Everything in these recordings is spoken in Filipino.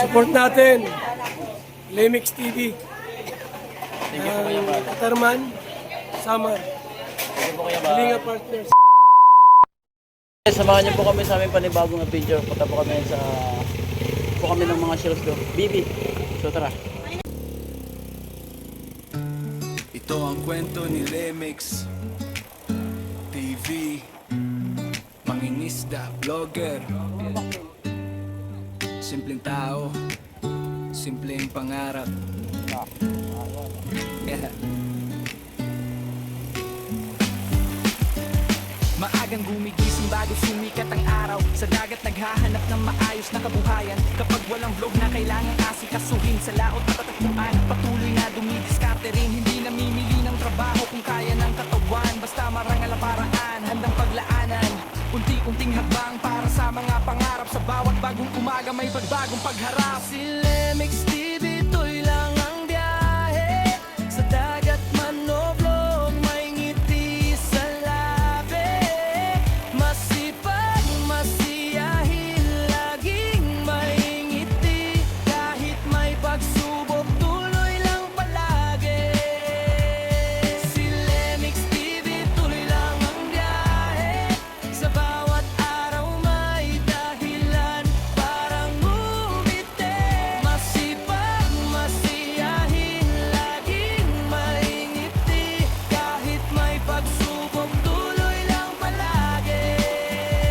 Support natin, Lemix TV, Katarman, Samar, Kalinga Partners. Samahan niyo po kami sa aming panibagong adventure. Punta po kami ng mga shells do. Bibi, so tara. Ito ang kwento ni Lemix TV, mangingisda, vlogger. Simpleng tao, simpleng pangarap. Yeah. Maagang gumigising bago sumikat ang araw. Sa dagat naghahanap ng maayos na kabuhayan. Kapag walang vlog na kailangang asikasuhin, sa laot matatagpuan, patuloy na dumidiskarte rin. Hindi namimili ng trabaho kung kaya ng katawan. Basta marangal ang paraan, handang paglaanan. Unti-unting hakbang para sa mga pangarap. Sa bawat bagong umaga may pagbagong pagharap. Si Lemix TV, to'y lang ang biyahe. Sa dagat man o vlog, may ngiti sa labi. Masipag, masiyahin, laging may ngiti. Kahit may pagsubok, tuloy lang palagi. Si Lemix TV, tuloy lang ang biyahe. Sa bawat araw may dahilan parang umiti. Masipag, masiyahin, laging may ngiti. Kahit may pagsubok, tuloy lang palagi.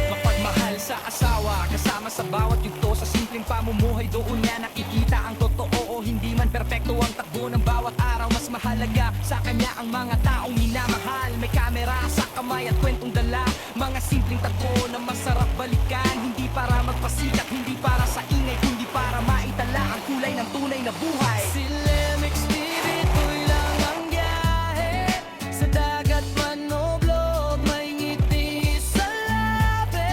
Mapagmahal sa asawa, kasama sa bawat yugto. Sa simpleng pamumuhay doon niya nakikita ang totoo. O hindi man perpekto ang takbo ng bawat araw, mas mahalaga sa kanya ang mga taong minamahal. May kamera sa kamay at kwentong dala, mga simpleng tagpo na masarap balikan. Hindi para magpasikat, hindi para sa ingay, kundi para maitala ang kulay ng tunay na buhay. Si Lemix TV, to'y lang ang biyahe. Sa dagat man o vlog, may ngiti sa labi.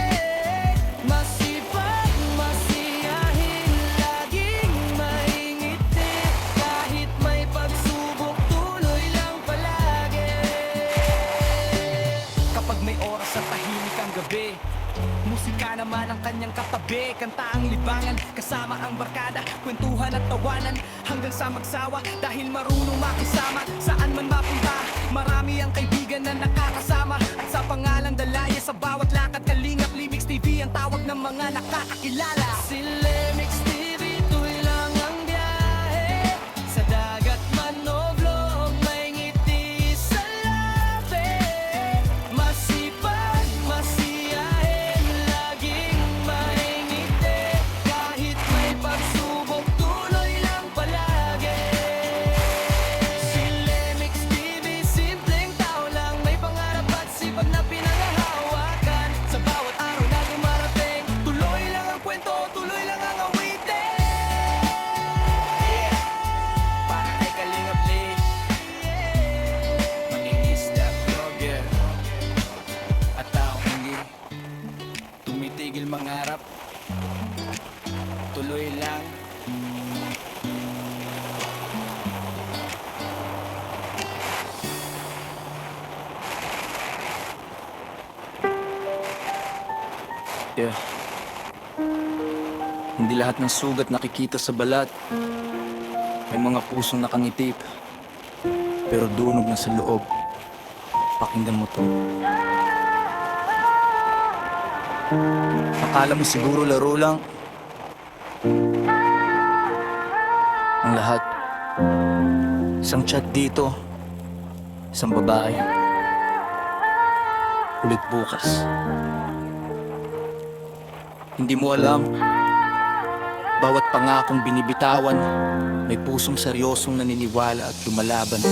Masipag, masiyahin, laging may ngiti. Kahit may pagsubok, tuloy lang palagi. Kapag may oras sa tahimik ang gabi, musika naman ang kanyang katabi. Kanta ang libangan, kasama ang barkada, kwentuhan at tawanan hanggang sa magsawa. Dahil marunong makisama, saan man mapunta, marami ang kaibigan na nakakasama. At sa pangalang Dalaya, sa bawat lakad kalingap, Lemix TV ang tawag ng mga nakakakilala. Si Lemix TV, to'y lang ang biyahe. Sa dagat man o vlog, may ngiti sa labi. Masipag, masiyahin, laging may ngiti. Kahit may pagsubok, tuloy lang palagi. Si Lemix TV, simpleng tao lang, may pangarap at sipag na pinangahawakan. Sa bawat araw na dumarating, tuloy lang ang kwento, tuloy lang Yeah. Hindi lahat ng sugat nakikita sa balat. May mga pusong nakangitip, pero dunog na sa loob. Pakinggan mo to. Akala mo siguro laro lang. Ang lahat. Isang chat dito. Isang babae. Ulit bukas. Hindi mo alam. Bawat pangakong binibitawan, may pusong seryosong naniniwala at lumalaban.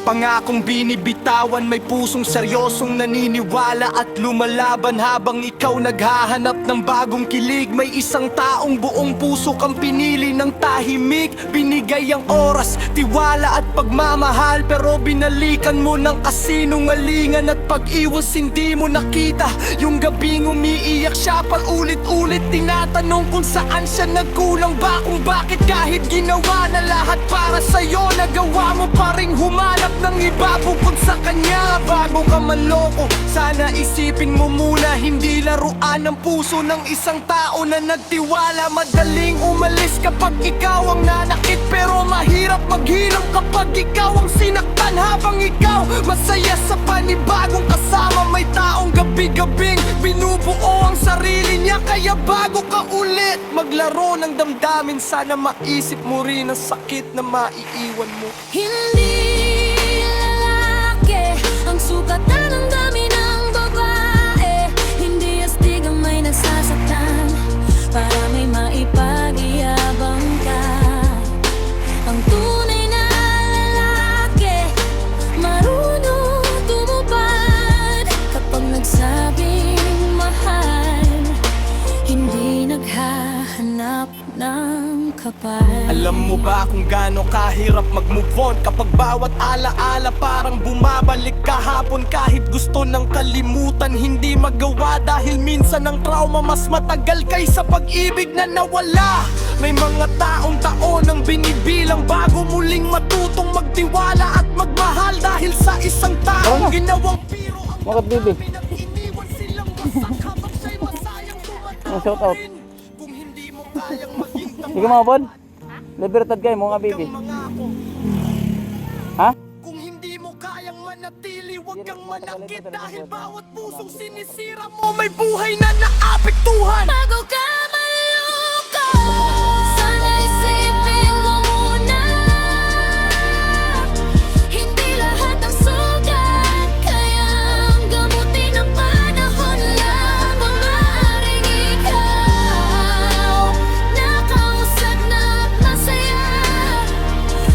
Pangakong binibitawan, may pusong seryosong naniniwala at lumalaban. Habang ikaw naghahanap ng bagong kilig, may isang taong buong puso kang pinili ng tahimik. Binigay ang oras, tiwala at pagmamahal, pero binalikan mo ng kasinungalingan at pag-iwas. Hindi mo nakita yung gabing umiiyak siya paulit-ulit. Tinatanong kung saan siya nagkulang ba, kung bakit kahit ginawa na lahat para sa'yo, nagawa mo pa ring humanap ng iba bukod sa kanya. Bago ka manloko, sana isipin mo muna, hindi laruan ng puso ng isang tao na nagtiwala. Madaling umalis kapag ikaw ang nanakit, pero mahirap maghirap kapag ikaw ang sinaktan. Habang ikaw masaya sa panibagong kasama, may taong gabi-gabing binubuo ang sarili niya. Kaya bago ka ulit maglaro ng damdamin, sana maisip mo rin ang sakit na maiiwan mo. Hindi lalaki ang sukatan ng dami ng babae. Hindi astig ang may nasasaktan para may maipag-iyabang ka. Ang tunay na lalaki marunong tumupad kapag nagsabing mahal, hindi naghahanap ng kapal. Alam mo ba kung gaano kahirap mag-move on kapag bawat alaala parang bumabalik kahapon? Kahit gusto ng kalimutan, hindi magawa dahil minsan ang trauma mas matagal kaysa pag-ibig na nawala. May mga taong taon ang binibilang bago muling matutong magtiwala at magmahal dahil sa isang taong ginawang biro ang Mga bibi. pinag-iniwan silang wasak habang siya'y masayang Shout out. tumatawin. Kung hindi mo kayang maging Sige mga bon. Libertad kayo mga bibi. mangako. Ha? Kung hindi mo kayang manatili, huwag kang manakit dahil bawat pusong sinisira mo may buhay na naapektuhan. Bago ka maloko, sana isipin mo muna. Hindi lahat ng sugat kayang gamutin ng panahon lang. Maaaring ikaw nakausad na masaya,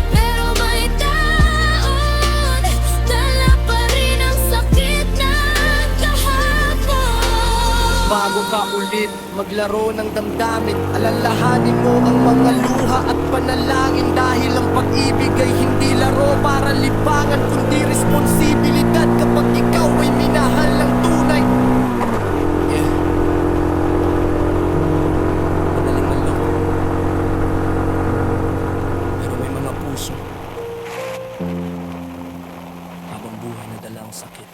pero may taon dala pa rin ang sakit ng kahapon. Bago ka ulit maglaro ng damdamin, alalahanin mo ang mga luha at panalangin. Dahil ang pag-ibig ay hindi laro para libangan, kundi responsibilidad kapag ikaw ay minahal ng tunay. Yeah. Madaling manloko, pero may mga puso habang buhay na dala ang sakit.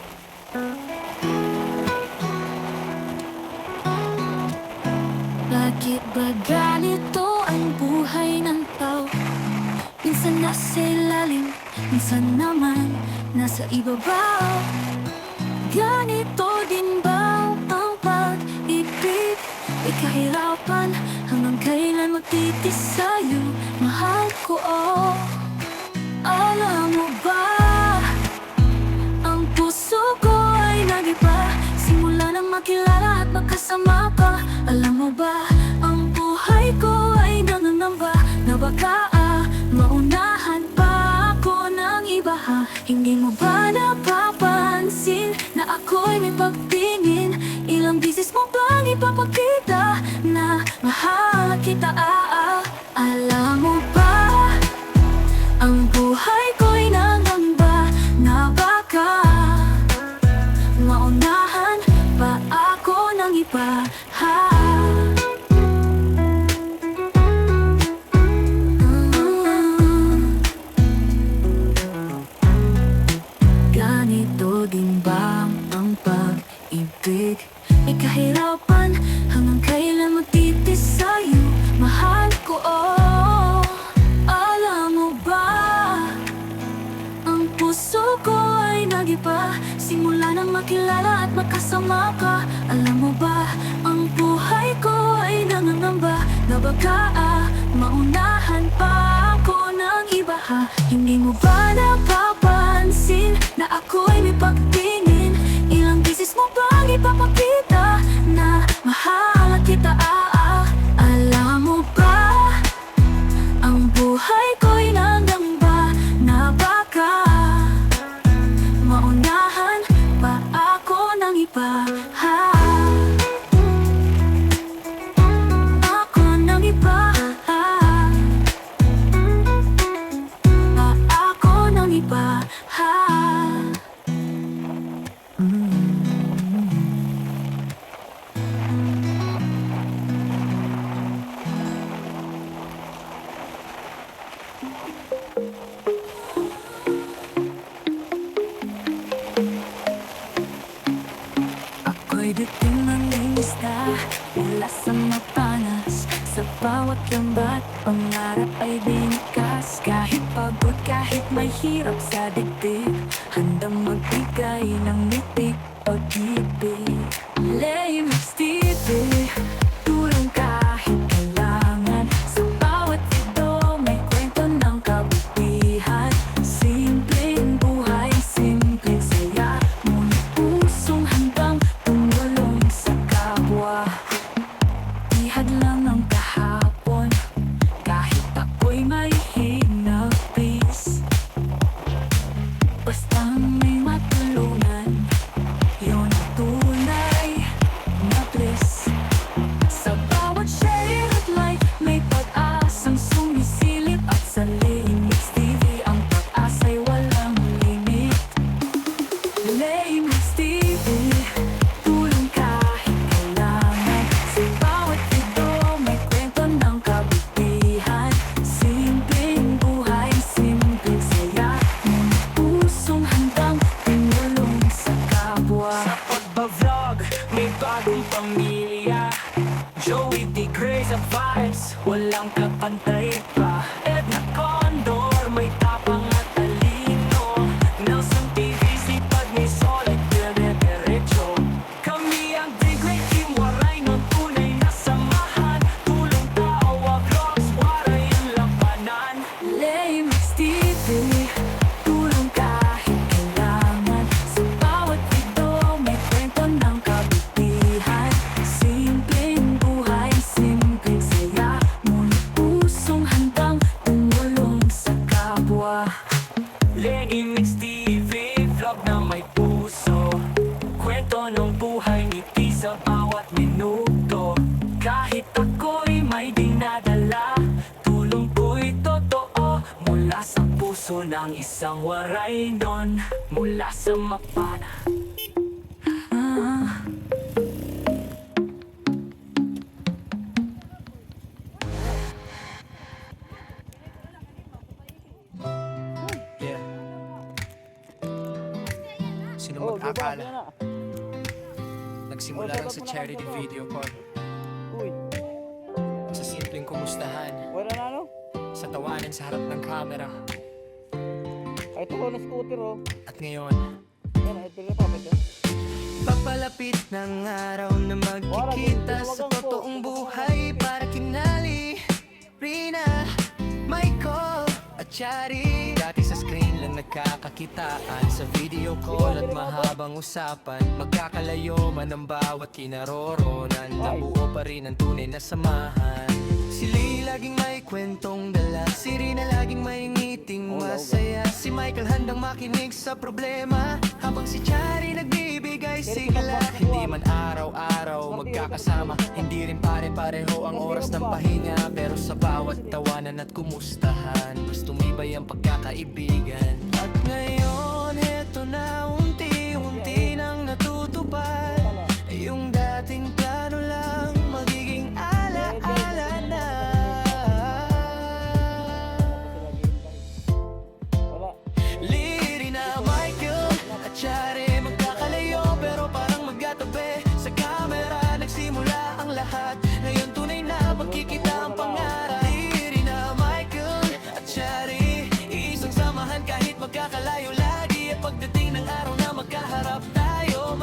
Bakit ba ganito ang buhay ng tao? Minsan nasa ilalim, minsan naman nasa ibabaw. Ganito din ba ang pag-ibig? May kahirapan hanggang kailan magtitis sa'yo, mahal ko, oh. Alam mo ba, ang puso ko ay nag-iba simula nang makilala at magkasama ka. Alam mo ba, ang buhay ko ay nangangamba na baka maunahan pa ako ng iba, ha? Hindi mo ba napapansin na ako'y may pagtingin? Ilang bisis mo bang ipapakita na mahal kita, Alam mo ba, ang buhay ko'y nangangamba na baka maunahan pa ako ng iba, ha? Ganito din ba ang pag-ibig? May kahirapan makilala at makasama ka. Alam mo ba, ang buhay ko ay nangangamba na baka maunahan pa ako ng iba ha. Hindi mo ba napapansin na ako'y may pagtingin? Ilang beses mo bang ipapakita na mahal kita? Alam mo ba, ang buhay ko'y nangangamba na baka maunahan pa ako ng iba ha. Ako ng iba ha. Ako ng iba ha. Ako'y dating ng lista mula sa mapanas. Sa bawat lambat, pangarap ay binikas. Kahit pagod, kahit may hirap sa dibdib, handang magbigay ng mitig pag-ibig. Lemix TV, tulong kahit kailangan. Sa bawat ito, may kwento ng kabutihan. Simpleng buhay, simpleng saya, ngunit pusong handang tumulong sa kapwa. Ihad lang ang kahapon, kahit ako'y may hinapis. Basta may matulungan, yun ang tunay na bliss. Sa bawat share at light, may pag-asang sumisilip. At sa Lemix TV, ang pag-asa'y walang limit. Lemix TV, tulong kahit kailangan. Sa bawat ito, may kwento ng kabutihan. Simpleng buhay, simpleng saya, ngunit pusong handang tumulong sa kapwa. Sa pagbablog, may bagong pamilya. Joey D. Gray sa vibes, walang kapantay pa. Edna Condor, may tapang at talino. Nelson TV, sipag may solid, dire-diretso. Kami ang The Great Team, waray ng tunay na samahan. Tulong tawa, vlogs, waray ang labanan. Lemix TV, tulong kahit kailangan. Sa bawat ito, may kwento ng kabutihan. Simpleng buhay, simpleng saya, ngunit pusong handang tumulong sa kapwa. Lemix TV, vlog na may puso. Kwento ng buhay, ngiti sa bawat minuto. Kahit ako'y may dinadala, tulong ko'y totoo. Mula sa puso ng isang waray nun, mula sa mapana. Yeah. Sino mag-akala? Nagsimula lang sa charity video ko, Uy, sa simpleng kumustahan, wala na ano? sa tawanan sa harap ng camera. Ay, ito ko na scooter oh. At ngayon, Yan, ito na papit yan. papalapit ng araw na magkikita sa totoong buhay para kinali Rina, Michael at Chari. Dati sa screen lang nagkakakitaan, sa video call at mahabang usapan. Magkakalayo man ang bawat kinaroronan, nabuo pa rin ang tunay na samahan. Si Lee laging may kwentong dala, si Rina laging may ngiting masaya. Si Michael handang makinig sa problema, habang si Chari nagbibigay sigla. Hindi man araw-araw magkakasama, hindi rin pare-pareho ang oras ng pahinga. Pero sa bawat tawanan at kumustahan, mas tumibay ang pagkakaibigan. At ngayon, eto na unti-unti nang natutupad. Yung dating plano lang, magiging ala-ala na. Liri na Michael at Chari, magkakalayo pero parang magkatabi. Sa camera nagsimula ang lahat, ngayon tunay na magkikita ang pangarap. Liri na Michael at Chari, iisang samahan kahit magkakalayo lagi. At pagdating ng araw na magkaharap tayo,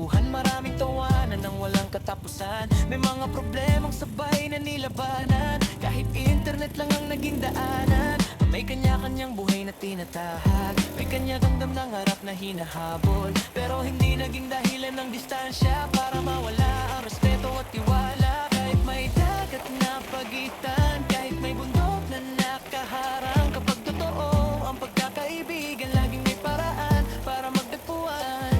kwentuhan, maraming tawanan ng walang katapusan. May mga problemang sabay na nilabanan, kahit internet lang ang naging daanan. May kanya-kanyang buhay na tinatahak, may kanya-gandam ng harap na hinahabol, pero hindi naging dahilan ng distansya para mawala ang respeto at tiwala. Kahit may dagat na pagitan, kahit may bundok na nakaharang, kapag totoo ang pagkakaibigan, laging may paraan para magtagpuan.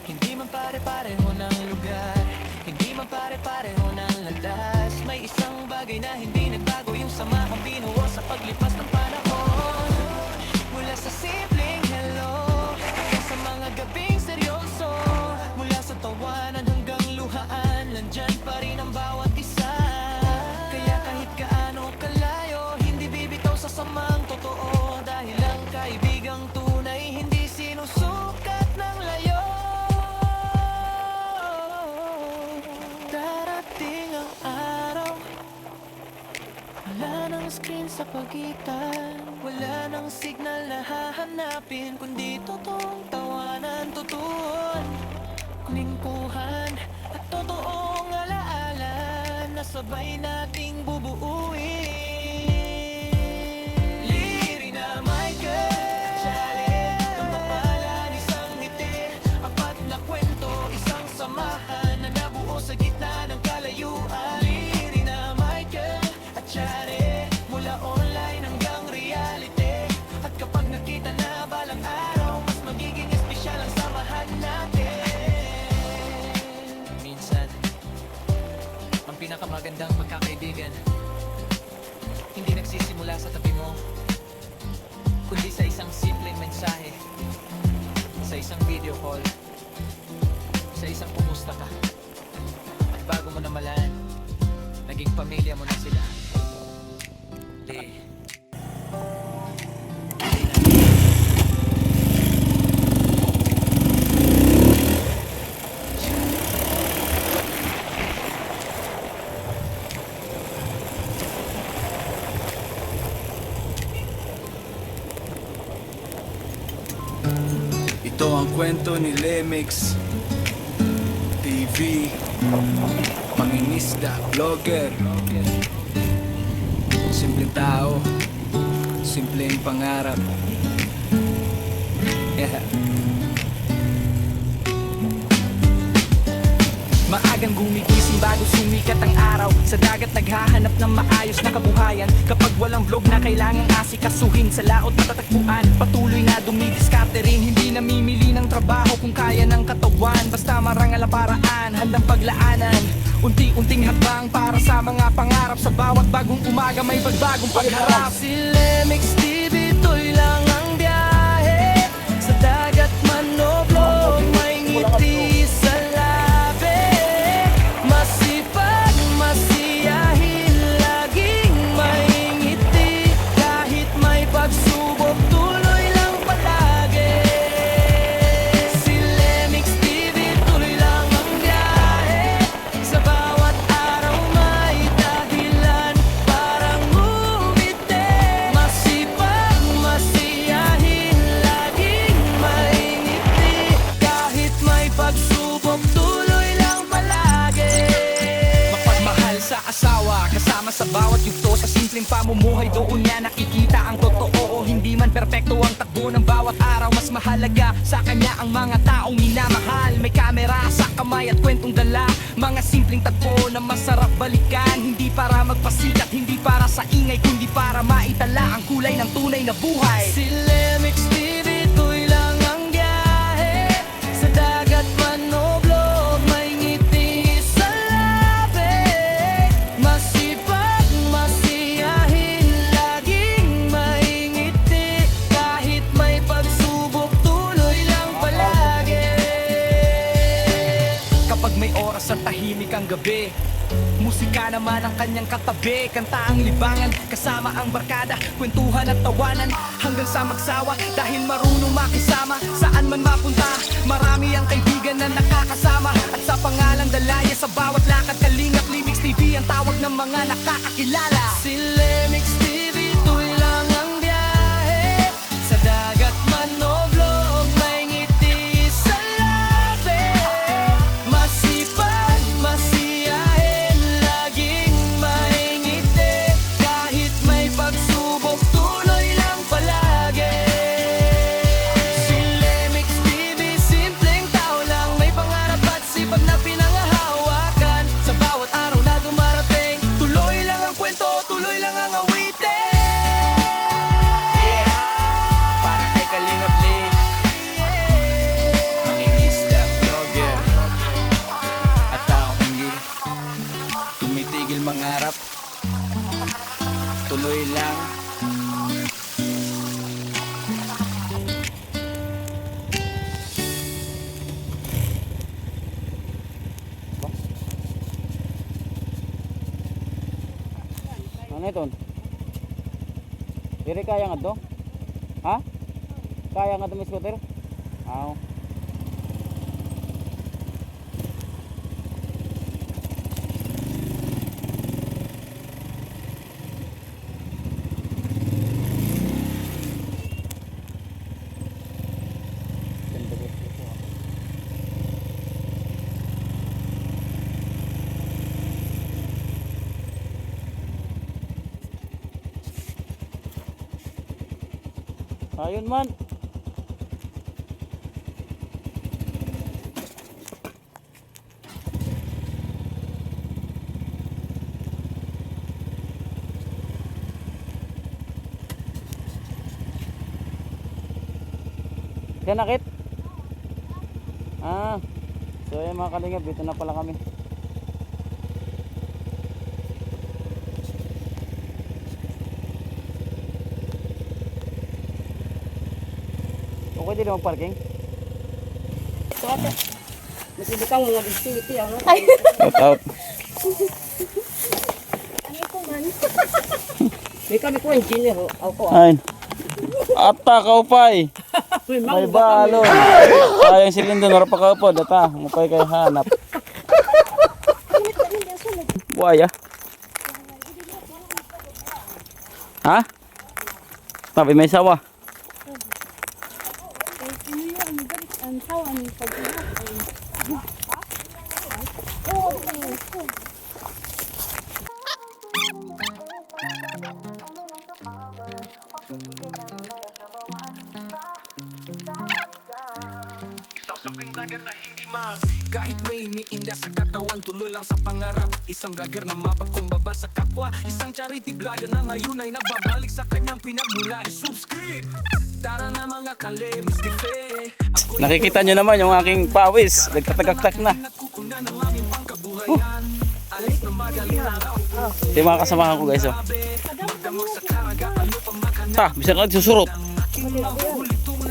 Hindi man pare-pareho ng lugar, hindi man pare-pareho ng landas, may isang bagay na hindi nagbago, yung sama ang binuo sa paglipas ng panahon. Mula sa simpleng hello hanggang sa mga gabing seryoso, mula sa tawanan hanggang luhaan, nandyan pa rin ang bawat isa. Kaya kahit gaano kalayo, hindi bibitaw sa samang totoo, dahil ang kaibigang tunay hindi sinusukat ng layo. Darating ang araw, wala nang screen sa pagitan, wala nang signal na hahanapin, kundi totoong tawanan, tutuon, lingkuhan at totoong alaala na sabay nating bubuuin. Liri na Michael, Charlie, ang pangalan, isang ngiti, apat na kwento, isang samahan na nabuo sa gitna ng kalayuan. Liri na Michael at Charlie, mula online hanggang reality, at kapag nakita na balang araw, mas magiging espesyal ang samahan natin. Minsan, ang pinakamagandang pagkakaibigan hindi nagsisimula sa tabi mo, kundi sa isang simpleng mensahe, sa isang video call, sa isang kumusta ka. At bago mo namalaan, naging pamilya mo na sila. Ito ang kwento ni Lemix TV, mangingisda, vlogger, simpleng tao, simpleng pangarap. Yeah. Maagang gumigising bago sumikat ang araw, sa dagat naghahanap ng maayos na kabuhayan. Kapag walang vlog na kailangang asikasuhin, sa laot matatagpuan, patuloy na dumidiskarte rin. Hindi namimili ng trabaho kung kaya ng katawan, basta marangal ang paraan, handang paglaanan. Unti-unting hakbang para sa mga pangarap, sa bawat bagong umaga may bagbagong pagharap. Si Lemix TV, ito'y lang ang biyahe, sa dagat man o vlog, may ngiti sa labi. Masipag, masiyahin, laging may ngiti, kahit may pagsubok, tuloy lang palagi. Si Lemix TV, tuloy lang ang biyahe, sa bawat araw may dahilan parang umiti. Masipag, masiyahin, laging may ngiti, kahit may pagsubok, tuloy lang palagi. Mapagmahal sa asawa, kasama sa bawat yugto, sa simpleng pamumuhay doon niya nakikita ang totoo. Hindi man perpekto ang takbo ng bawat araw, mas mahalaga sa kanya ang mga taong minamahal. May kamera sa kamay at kwentong dala, mga simpleng tagpo na masarap balikan. Hindi para magpasikat, hindi para sa ingay, kundi para maitala ang kulay ng tunay na buhay. Si Lemix TV, ito'y lang ang biyahe, sa dagat man o vlog, may ngiti sa labi. Masipag, masiyahin, laging may ngiti, kahit may pagsubok, tuloy lang palagi. Kapag may oras at tahimik ang gabi, musika naman ang kanyang katabi. Kanta ang libangan, kasama ang barkada, kwentuhan at tawanan, hanggang sa magsawa. Dahil marunong makisama, saan man mapunta, marami ang kaibigan na nakakasama. At sa pangalang dalaya, sa bawat lakad kalingap, Lemix TV ang tawag ng mga nakakakilala. Si Lemix TV, ito'y lang ang biyahe, sa dagat man o vlog, may ngiti sa labi. tigil mangarap. Tuloy lang. Ano ito? Diri kaya nga to? Ha? Kaya nga to may scooter? Aw. Ayun man. Yan nakit? Ah. So ayan mga kalingap, dito na pala kami. Okay din naman parking. Masibutang mga activity ano? Shout out. May kami ko engineer ho. Ako Ayun. Ata kaupay. May balo. Sayang silindro nara pa kaupo data. Mupay kay hanap. Buaya. Ha? Tapi may sawa. Kahit may iniinda sa katawan, tuloy lang sa pangarap. Isang vlogger na mapagkumbaba sa kapwa. Isang charity vlogger na ngayon ay nagbabalik sa kanyang pinagmula. Subscribe! Tara na mga kalemis di fe. Nakikita nyo naman yung aking pawis. Nagtatagaktak na. Nagkukuna ng aming pangkabuhayan. Alis na madaling araw. Ito yung mga kasamahan ko guys. Oh. Magdamag sa karaga, ano pang makanan. Ta, bisa ka susurot.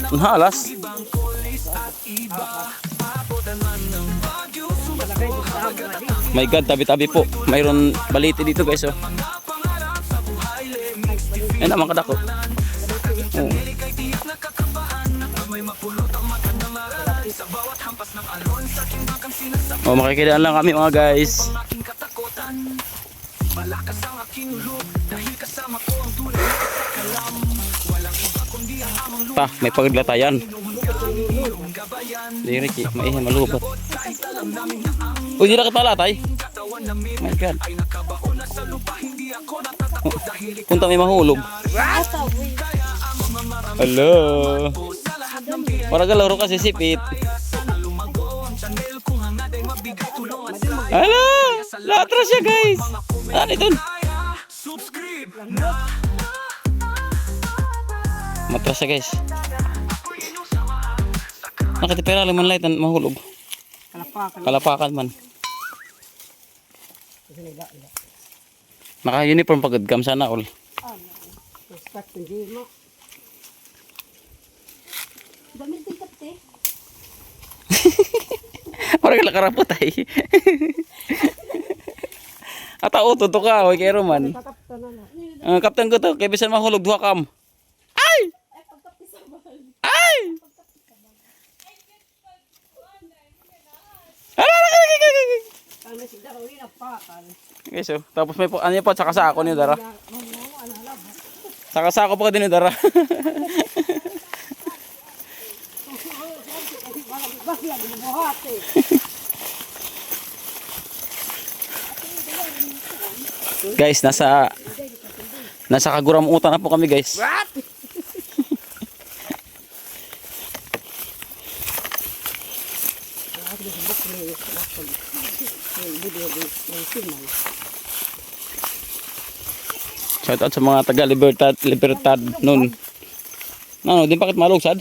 Ang halas. Ibang kolis at iba. Papodanan ng Baguio. Sumasko habagat at My God, tabi-tabi po. Mayroon baliti dito guys. Oh. pangarap sa buhay. Lemix Ayun naman kadako. Oh. kay tiyak na kakabahan. May mapulot ang matandang aral. Sa bawat hampas ng alon. Sa aking bakang sinasabi. Oh, makikidaan lang kami mga guys. Ang aking katakutan. Malakas ang aking loob. Dahil kasama ko ang tulad ng kalam. Walang iba kundi ang amang loob. Ta, may paglatayan. Iyong gabayan. Di Ricky, maihin malubot. Kahit alam namin na ang Uy, di na katalatay. katawan namin My God. ay nakabaon na sa lupa. Hindi ako natatakot dahil Punta may mahulog. Hello. sa lahat ng biyaya. Para galaro kasi sipit. Sana lumago ang channel kung hangad ay mabigay tulong at saya. Hala! Latras siya guys. Ano ito? Kaya subscribe na. Matras siya guys. Nakatipera naman light ang mahulog. Kalapakan man. Naka-uniform pagod kam sana all. Start hindi mo. Damit din kapte. Parang lakarapot ay. Ata uto to ka, oy kay Roman. Ang kapten ko to, kay bisan mahulog duha kam. Ay! Ay! Ano si Daro rin apakan. Okay, so, tapos may ano pa sa kasako ni Dara. Sa kasako pa din ni Dara. Guys, nasa Kaguramutan na po kami, guys. Shout out sa mga taga Libertad nun. Ano, din bakit malugsad?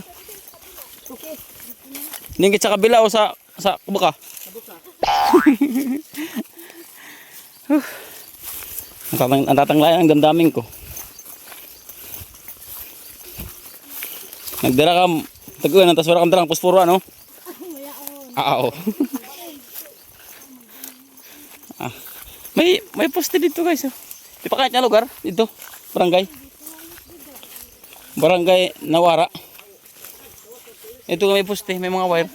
Dingit sa kabila o sa kubuka? Ang tatanglayan ang damdamin ko. Nagdala ka, taguan, tas wala kang dalang posporo, ano? Oo. May poste dito guys. Oh. Di pa kahit na lugar dito. Barangay. Barangay Nawara. Ito may poste, may mga wire.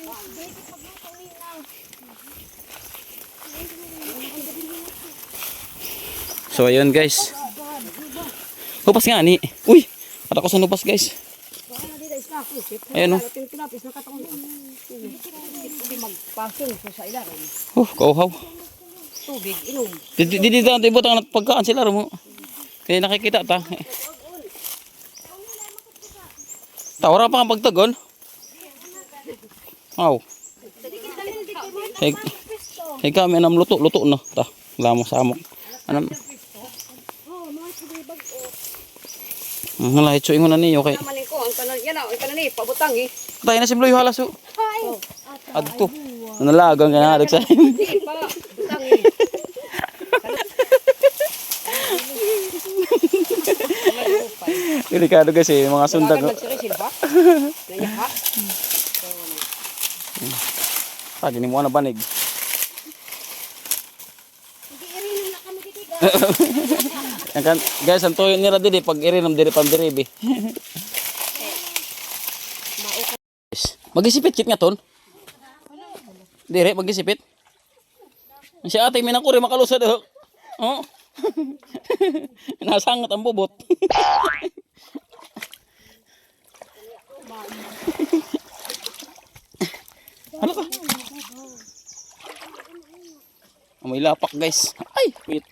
So ayun guys. Hupas nga ni. Uy, pata ko sa nupas guys. Ayun oh. Tinapis na katong. Hindi magpasong sa ilalim. Kauhaw. Tubig, inom. Dito ang tibot ang pagkaan sila mo. Kaya nakikita ta. Tawara pa ang pagtagon. Wow. Hey kami nam luto na ta. Lamo samok. Anam. Lahit so ingon na niyo kay. Naman ko ang kanan yan ang kanan ni pabutang eh. Tayo na si Bloy halas so. Adto. Nalagang ka na sa. Di pa butang eh. Delikado kasi mga sundag. Nagsiresin ba? Nanya ha? Tadi ni mo na banig. Yan kan guys, ang toyo nila dili pag irinam diri pandiribi. Magisipit kit nga ton. Dire magisipit. Si ate minakuri makalusad oh. Oh. Nasangat ang bubot. Ano ka? May lapak guys. Ay, wait.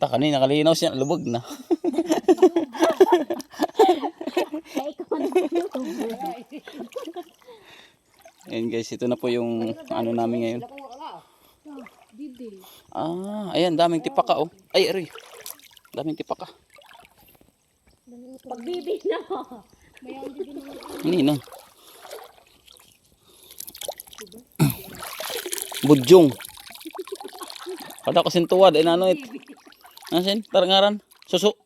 Ta kanina nakalinaw siya, lubog na. Ayan guys, ito na po yung ano namin ngayon. Ayan, daming tipaka oh. Ay, aray. Daming tipaka. Pagbibig na. Ini na. Budyong. Kada ko sintuwad ay nano it. Nasin tarangaran? Suso.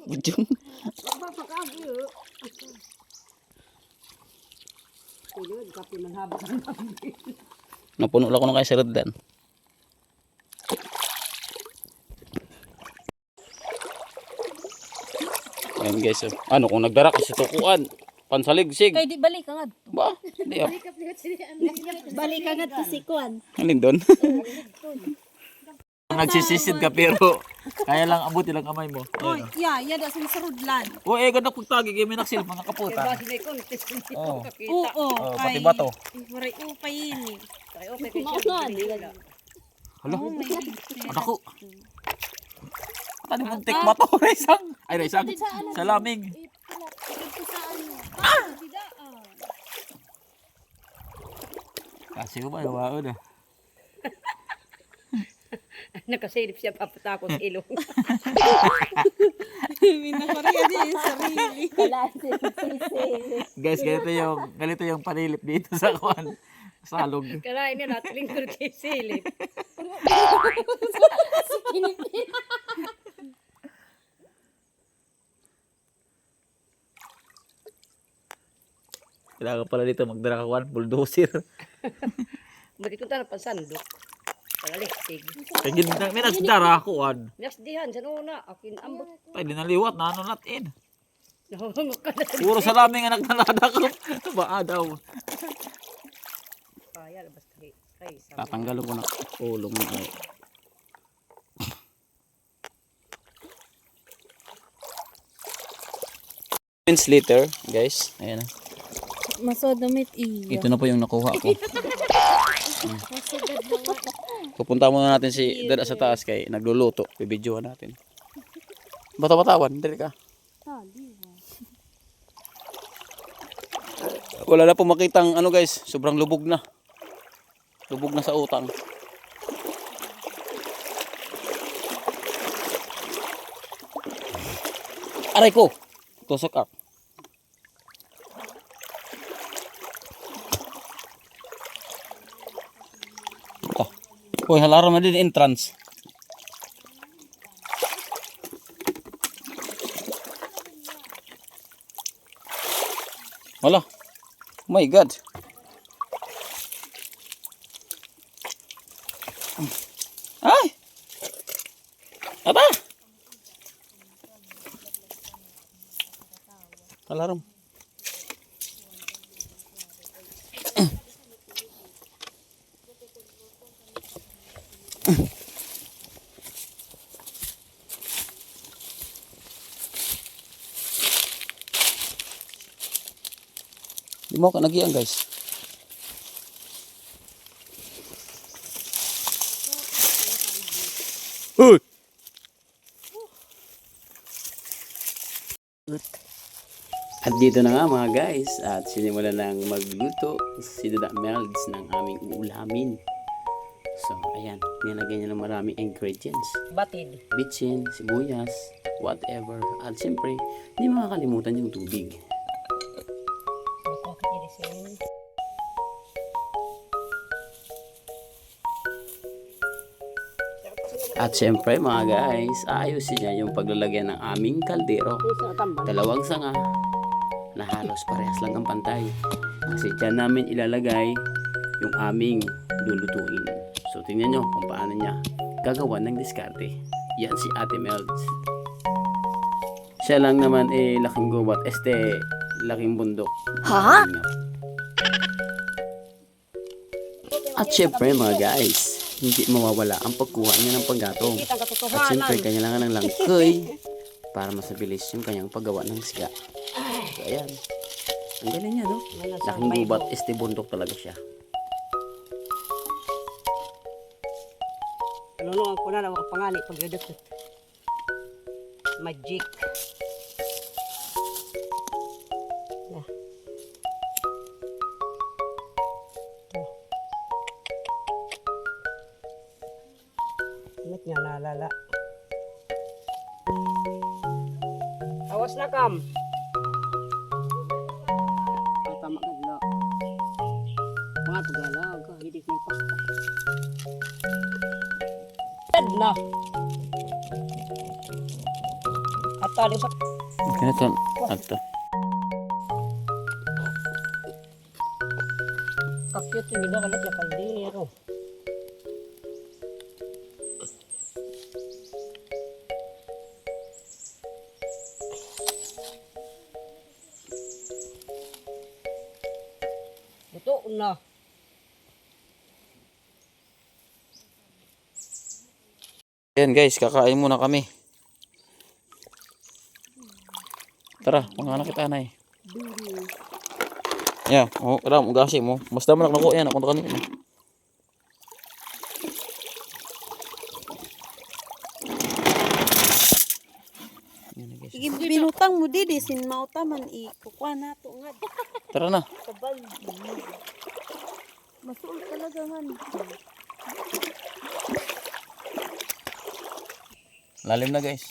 Budyong. Napuno lang ko ng kay Sir Dan. Ayan guys, oh. Ano kung nagdara kasi tukuan, pansaligsig. Kay di balik ka nga. Ba? Hindi ah. Balik ka nga to si Kwan. Alin doon? Nagsisisid ka pero kaya lang abot ilang kamay mo. Oh, yeah, yan daw sa rudlan. O eh ganda pagtagi kay may naksil mga kaputa. Oh. Oo, Oh, pati ba to? Waray upay ini. Hala. Ano ko? Tani mong tikma to, Raisang. Ay, Raisang. Sa laming. Kasi ko ba, gawa na. Nakasilip siya papatakot ilong. Minakoriya din yung sarili. Guys, ganito yung panilip dito sa kuan. Salog. Kalain niya natin lingkod kay silip. Kailangan pala dito magdara ka kuan, bulldozer. Bakit ito na pansandok? Palaliktig. Kaya may nagdara kuan. Nasdihan sa nuna. Akin ambot. Tay dinaliwat na ano natin. Nahungok ka na. Puro sa laming anak nalada ko. Ba daw. Kaya labas kay. Tatanggalin ko na ulong na ay. Minutes later, guys. Ayan na. Masodomit iyo. Ito na po yung nakuha ko. Pupunta muna natin si Dada sa taas kay nagluluto. Bibidyohan natin. Bata-batawan, dali ka. Wala na po makitang ano guys, sobrang lubog na. Lubog na sa utang. Aray ko. Tusok up. Uy, halaram na din entrance. Wala. Oh my God. Ay! Aba! Halaram. Di mo ka nagiyan guys. Uy! At dito na nga mga guys, at sinimulan lang magluto si Dada Melds ng aming uulamin. So ayan, nilagyan niya ng maraming ingredients. Batid. Bitsin, sibuyas, whatever. At siyempre, hindi makakalimutan yung tubig. At siyempre mga guys, ayusin niya yung paglalagyan ng aming kaldero. Dalawang sanga na halos parehas lang ang pantay. Kasi dyan namin ilalagay yung aming lulutuin. So tingnan nyo kung paano niya gagawa ng diskarte. Yan si Ate Melds. Siya lang naman laking gubat. Laking bundok. Ha? At syempre mga guys, hindi mawawala ang pagkuha niya ng panggatong. At syempre kailangan ng langkoy para masabilis yung kanyang paggawa ng siga. So ayan. Ang galing niya, no? Laking gubat, bundok talaga siya. Ano ko na ako pangalan pagdadat. Magic. Yeah. Ingat niya naalala. Awas na kam. Tama ka dala. Mga tugalag, hindi ko pasta. Na. At tali ba? Ganito. Ato. Kakyut yung ginagalit na kaldero. Ito na. Ayan guys, kakain muna kami. Tara, mga anak kita na eh. Yan, kadam, ugasi mo. Mas dama naku yan, ako na kanina. Sige, binutang mo didi, sin mautaman ikukuha na to nga. Tara na. Masuol talaga man. Lalim na guys.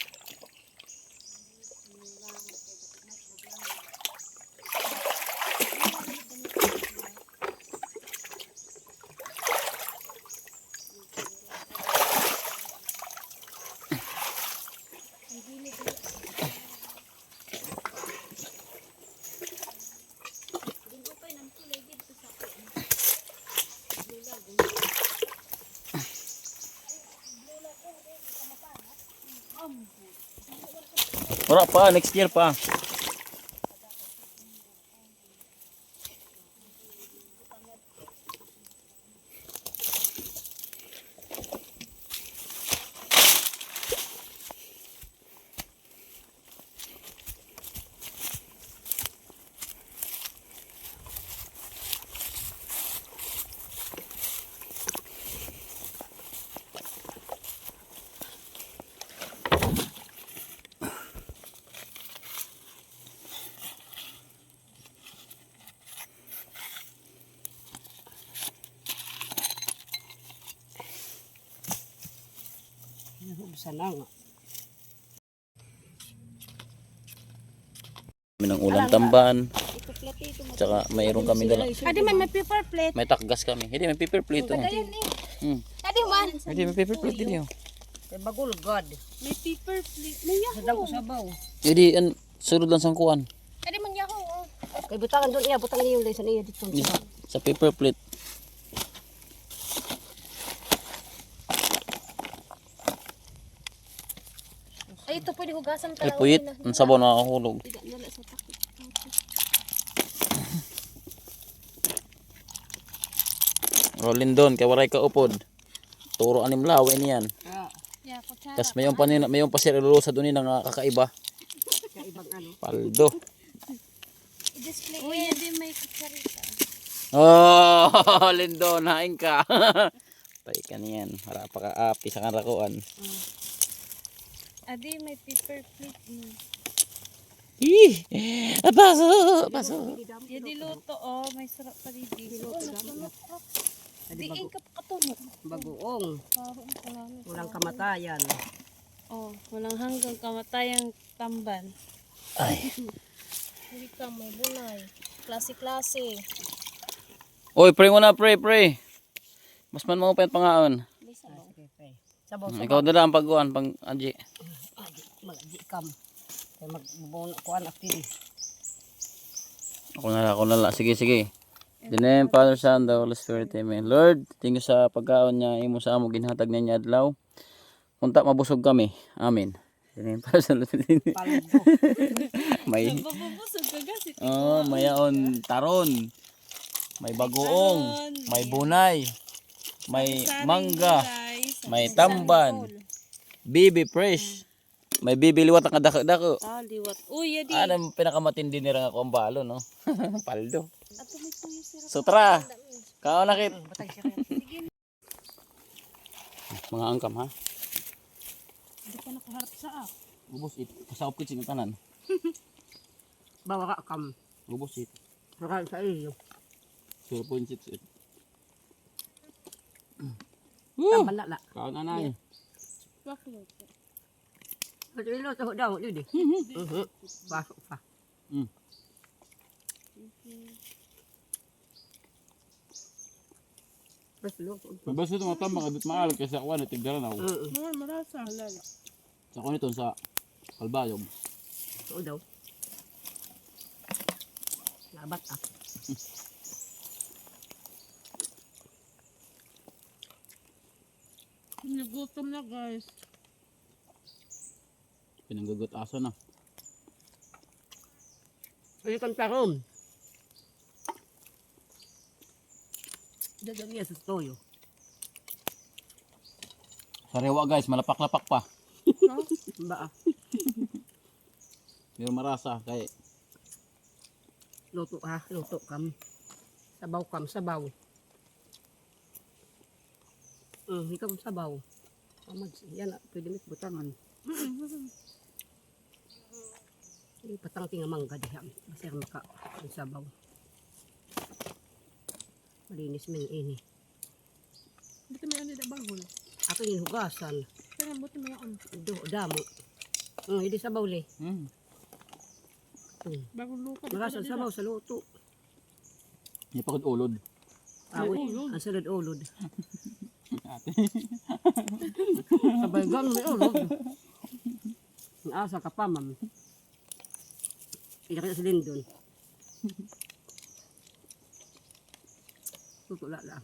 Wala pa, next year pa. Sana nga. Kami ng ulam tamban. Tsaka mayroon kami dala. Adi man may paper plate. May takgas kami. Hindi, may paper plate. Adi man. yan. Hindi, may paper plate din yun. Kay bagol god. May paper plate. May Sadang ko sabaw. Hindi, sunod lang sa kuwan. Adi man yaho. Kay butangan doon iya, butangan niyo yung lesson iya dito. Sa paper plate. Ay, ito pwede hugasan Ay, pala. puyit. Ang sabaw nakakahulog. Tidak nala sa takot. Rolling doon, kay waray ka upod. Turo anim laway niyan. Ya, kutsara. Tapos mayong pasirulusa doon yun nga kakaiba. Ibang ano. Paldo. I-display. Uy, hindi may kutsarita. Oh, Lindon, hain ka. Tay ka niyan. Harap pa ka api sa karakuan. Adi, may paper plate. Ih! Paso! Ya, diluto, oh. May sarap pa didi. Di ka pa katunog. Bagoong. Kahon ko lang. Walang kamatayan. Oh, walang hanggang kamatayang tamban. Ay. Hindi ka, may bunay. Klase-klase. Oy, pray mo na, pray. Mas man mo pa yung pangaon. Sabaw Ikaw dala ang pagkuhan, pang Anji. mag-di kam. Kay magbubuno ko anak tiri. Ako na. Sige. The name, Father, Son, the Holy Spirit, Amen. Lord, thank you sa pagkaon niya, imo sa amo, ginhatag na niya adlaw. Punta, mabusog kami. Amen. The name, Father, Son, the Holy Spirit. Paldo. May, Bababusog ka kasi. mayaon taron. May bagoong, may bunay, may mangga, may tamban, bibi fresh, may bibi liwat ang kadako-dako. Ah, liwat. Uy, yadi. Anong pinakamatindi nila ako ang balo, no? Paldo. Sutra. Kao nakit. Mga angkam, ha? Hindi ka nakaharap sa ak. Ubos it. Kasaup ko sa tanan. Bawa ka kam. Ubos it. Saka sa iyo. 0.6 it. Tamban na. Kao na na eh. Bakit? Pati ilo sa daw yun eh. Pasok pa. Mabas ito mga tambang adit mahal kasi ako na tigdaran ako. Marasa. Halala. Sa ako nito sa Kalbayog. Oo daw. Labat ah. Nagutom na guys. Pinanggagot-asa na. Pwede kang tarom. Dadang iya sa toyo. Sariwa guys, malapak-lapak pa. Ba ah. Pero marasa kay Luto ha. Luto kam. Sabaw. Ikaw sabaw. Amad, yan ah. Pwede mit butangan. Patang tinga mangga diha. Basta maka ang sabaw. Malinis man ini. Buti may ano na bagol. Ako yung hugasan. Kaya buti may ano. Damo. Hindi sabaw le. Bagol luka. Magasan sabaw sa luto. Hindi pa kod ulod. Ang salad ulod. Sabay gang may ulod. Ang asa ka pa, ma'am. Iyak na si Lindon. Tutula lang.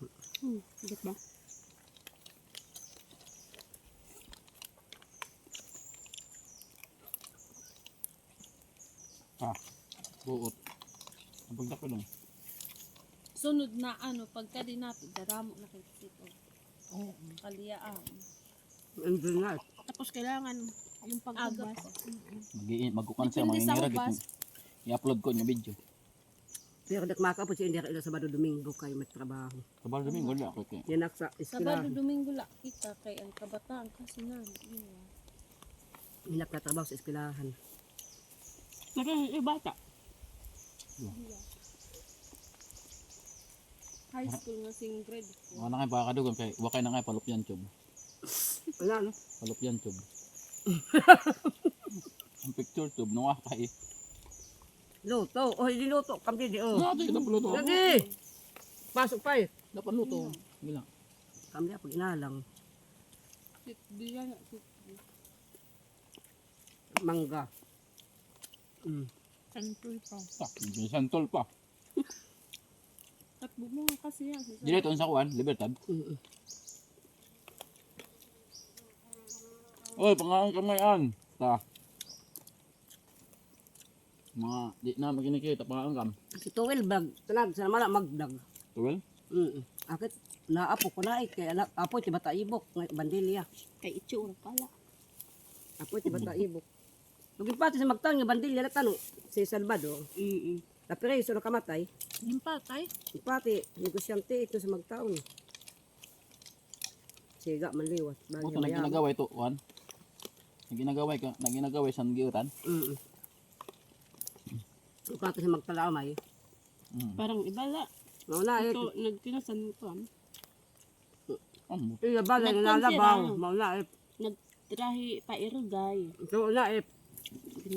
Bakit ba? Buot. Ang pagdako lang. Sunod na ano, pagka di natin, daramo na kayo dito. Kaliyaan. Ang nga. Tapos kailangan yung pag-ubas. Magkukan siya, Depende sa mangingira ubas. git. I-upload ko yung video. Pero dak makapot siya hindi ka Sabado Domingo kayo may trabaho. Sabado Domingo wala ako kay. Yan sa Sabado, eskwelahan. Domingo la kita kay ang kabataan kasi na. Hinak na trabaho sa eskwelahan. Bata. High school nga sing grade 4. Wala na kayo pakakadugan kay wakay na kayo palupyan tube. Wala no? Palupyan tube. Ang picture tube nung kay. Luto. Oh, hindi luto. Kamdi di oh. Natin kita puluto. Lagi. Pasok pa eh. Dapat luto. Bilang. Kamdi pag inalang. Mangga. Santol pa. Takbo mo nga kasi yan. Dito sa kuan, Libertad. Oy, pangalan kamayan. Ta. Mga di na makinikita pangalan kam. Si Tuwil bag. Talag, sana mala magdag. Tuwel? Akit, naapo ko na kay anak, apo ti bata ibok, bandilya. Kay itsura pala. Apo ti bata ibok. Lugin pati sa magtang, yung bandilya na tanong, si Salvador. Tapos so nakamatay. Yung patay. Pati, negosyante ito sa magtaon. Siga, maliwat. Oto na ginagaway to, kuan. Naginagaway sa giutan. Pati sa magtalamay. Parang ibala. Mauna eh. Ito, nagtinasan ito. Iya ba, nalalabaw. Mauna eh. Nagtrahi pa irugay. Ito na eh.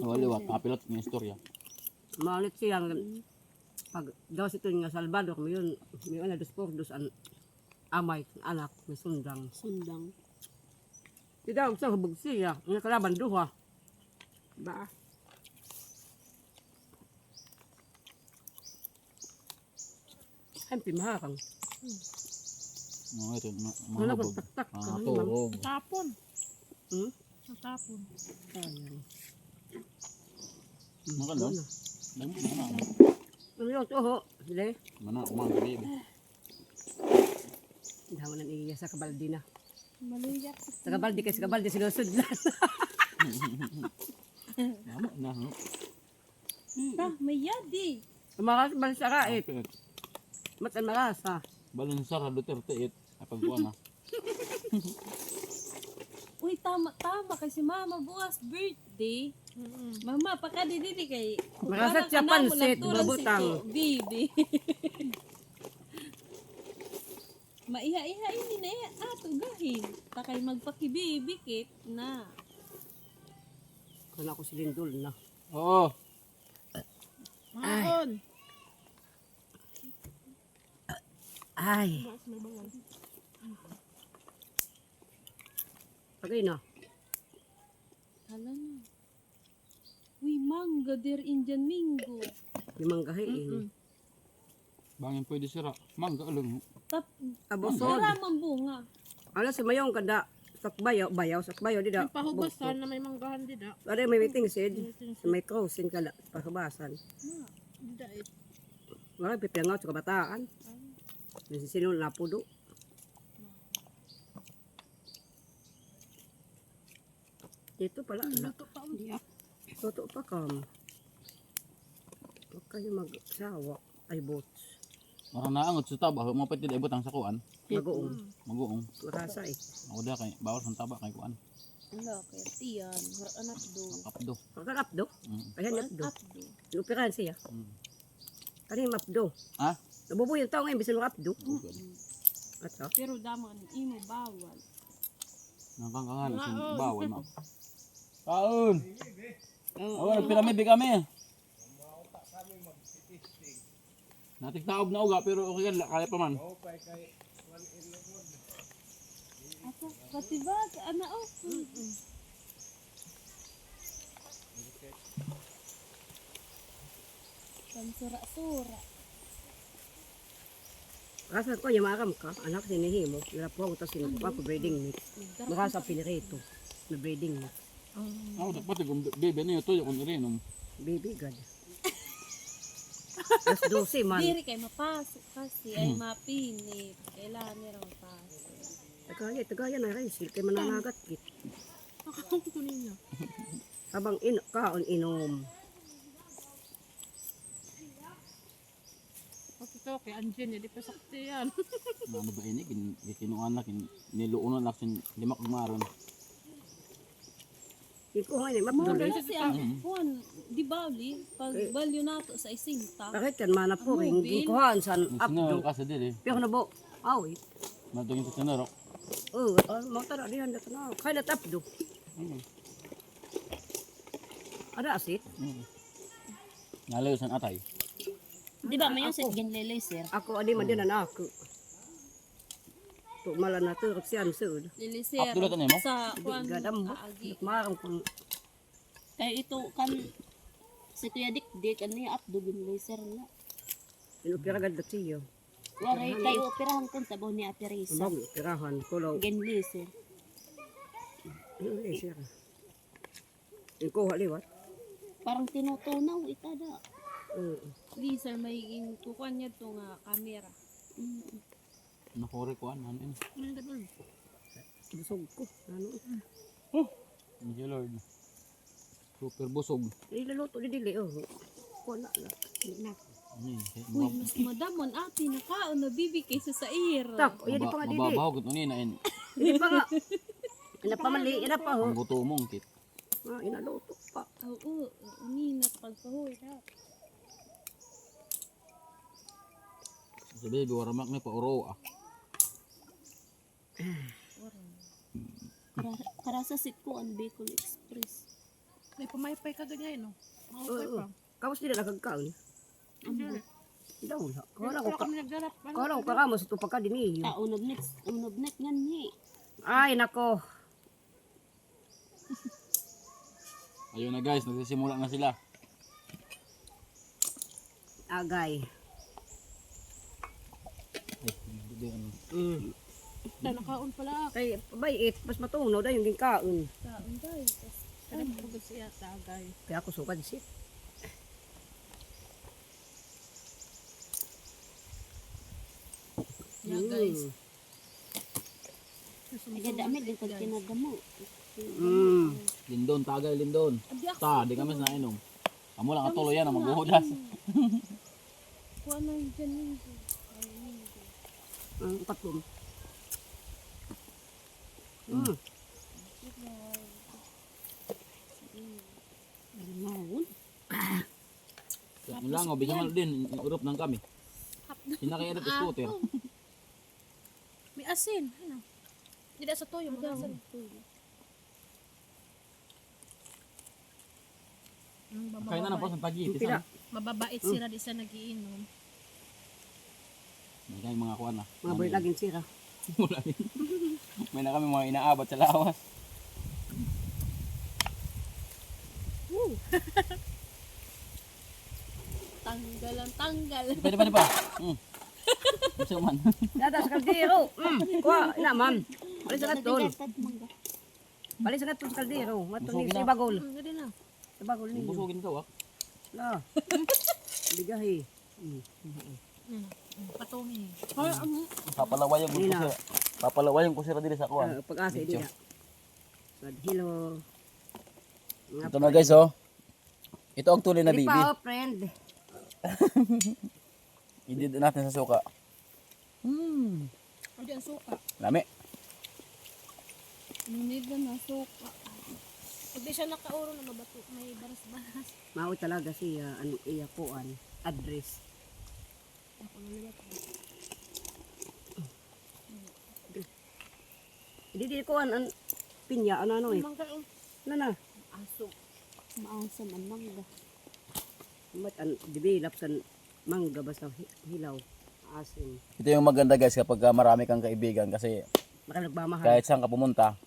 Waliwat, napilot ng istorya. Maulit siyang pag daw si nga Salvador, may na dos an amay, anak, may sundang. Sundang. Di daw sa hubog siya, ang kalaban duha. Ba? Ay, pimahakang. Ito, Wala mga kang taktak. turog. Tapon. Hmm? Tapon. Ayan. Maganda. Mana, Ano yung toho? Sila eh. kumang gabi. Daman ang iya sa kabaldi na. Maluyak. Sa kabaldi sinusod na. Nama na. May yadi. Tumakas ba sa kait? Matan marasa. Balon Sara Duterte it. Apag kuan na. Uy, tama kasi mama bukas birthday. Mama, pakadididi kay... Marasat siya pansit, babutang. Bibi. Maiha-iha ini na yan. Ato gahin. Takay magpakibibikit na. Kala ko si Lindol na. Oo. Maon. Ay. Pagay na. Hala na. Uy, mangga der Indian Mingo. Yung manggahin. Bangin pwede sira. Mangga alam. Abosod. Maramang bunga. Ano sa mayong kada sakbayo, sakbayo dida. Pahubasan na may manggahan dida. Ada may waiting seed. Sa may crossing kada pahubasan. Dida it. Wala pipiangaw sa kabataan. Nasisinul na pudo. Dito pala. Luto pa ulit. Toto pa kam. Huwag kayo magsawa. Ay bots. Marang naangot sa taba. Mga pati na ibutang sa kuan. Magoong. Maguong. Makasa eh. Ako da kay bawal sa taba kay kuan. Wala, kaya tiyan. Anak do. Kapdo. Pagkan apdo. Ayan apdo. Apdo. Lupiran siya. Kaning apdo. Ha? Nabubuo yung tao ngayon. Bisan ng apdo. Ato. Pero daman, imo bawal. Nakangkangan sa bawal ma. Kaon. Awal piramid kami. Natik taob na uga pero okay kan kaya pa man. Ako, pati ba? Ana o. Pansura-sura. Kasan ko yamakam ka. Anak sinihimo. Nalapuang ito sinubukan ko breeding mix. Makasa pinirito. Na breeding mix. Ako dapat kung bebe niyo to yung irinom. Baby God. As 12 man. Diri kay mapasok kasi ay mapinit. Kailangan nila mapasok. Tagaya na rin. Kaya mananagat kit. Habang kaon inom. Ito kay Anjen, hindi pa sakti yan. Ano ba ini kinuan na niluunan na sin lima kumaron. Iko nga ni Mura mapduloy. kasi ang kuhan, di bali, pag value nato sa isinta. Bakit kan mana po ring gikuhan san Sino apdo. ka sa dili? Pero na bo. Awi. Madungin sa tinarok. Oh, mo tara dihan na na. Kaya na tapdo. Ada asit. Nalayo san atay. Di ba may set ginlelay sir? Ako adi man din na ako. To mala na to siya sud. Lilisir. Upload na mo? Sa kuan. Gadam mo. Agi. Marang kung Kaya ito kan si Kuya Dik di kan niya updog yung laser na. inupira gad siyo. Waray kayo operahan kun sa ni Ate Risa. Bang pirahan kulo. Gen laser. Siya. Iko haliwat. Parang tinutunaw itada. Liser may kukuan niya to nga camera. Nakuri ko ano yun. Busog ko. Ano? Thank you Lord. Super busog. Iluluto di dili oh. Wala na. Di na. Uy, mas madamon ati nakaon na bibi kaysa sa ir. Tak, o yan di pa nga dili. Mababaw ko ni na Hindi pa nga. Ina pa mali, ina pa ho. ang buto mong kit. Ah, inaluto pa. Oo, uninat pagpahoy ha. Sabi biwaramak ni pa oro ah. Karasa sit ko ang Bicol Express. May pamaypay ka ganyan no. Oo. Kamus di na nagkagkaon. Daw na. Kala ko karamos ito pagka diniyo. Unod net ngan ni. Ay nako. Ayun na guys, nagsisimula na sila. Agay. Nakaon pala Kay bayit, mas matunaw da yung gingkaon. kaon guys. Ano pugod siya tagay. Kaya ako sukad sit. Yeah guys. Aga dami din kag kinadamo. Lindon, tagay Lindon. Ta, di kami na inom. Amo lang katuloy yan, maghuhudas. Kuha na yung dyan Ang patlom. Yung langaw, bisa man din, urop ng kami. Sinakay edit scooter. may asin. Ano? Hindi sa toyo. May asin. Kaya na po sa tagit. Pila. Mababait sila di sa nagiinom. May kami mga kuwan na. Mga boy laging sira. Wala din. May na kami mga inaabot sa lawas. Tanggal ang tanggal. Pwede pa. Gusto man. Dada sa kaldero. Kuha na ma'am. Balik sa naton. Balik sa naton sa kaldero. Maton ni sa bagol. Ang ganda na. Sa bagol ni. Busugin ka wak. La. Bigahi. Patungi. Papalawayan ko Nila. sila. Papalawayan ko sila dili sa kuwan. Pag-asa hindi na. Hello. Ito na guys oh. Ito ang tunay na Hindi bibi. pa oh, friend. Hindi natin sa suka. O dyan suka. Lami. Nunid na suka. Pag di siya nakauro na mabato, may baras-baras. Mao talaga siya ang iya kuan address. Hindi kuan ang pinya ano eh. Mangga oh. Na. Aso. Maasa man mangga. Mat ang develop sa mangga basta hilaw asin. Ito yung maganda guys kapag marami kang kaibigan kasi Makalagmamahal. kahit saan ka pumunta.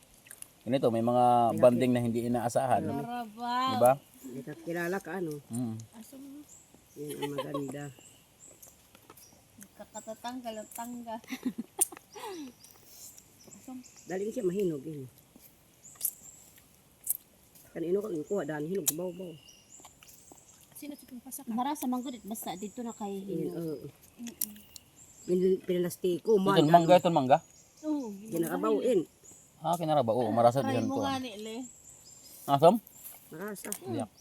Ganito may mga banding na hindi inaasahan. Maraba. Diba? Hindi ka kilala ka ano. Aso mo. Yan ang maganda. Kakatatanggal ang tangga. Daling siya mahinog eh. Kanino ka kuha daan hinog baw-baw. Sino itong pasaka? Marasa manggurit basta dito na kay Yan, hino. Pinalastiko Ito mangga, ito mangga. Oo. Ginakabawin. Kinaraba. Oo, marasa Try din mo ko. nga ni Le. Asom? Marasa. Iyak.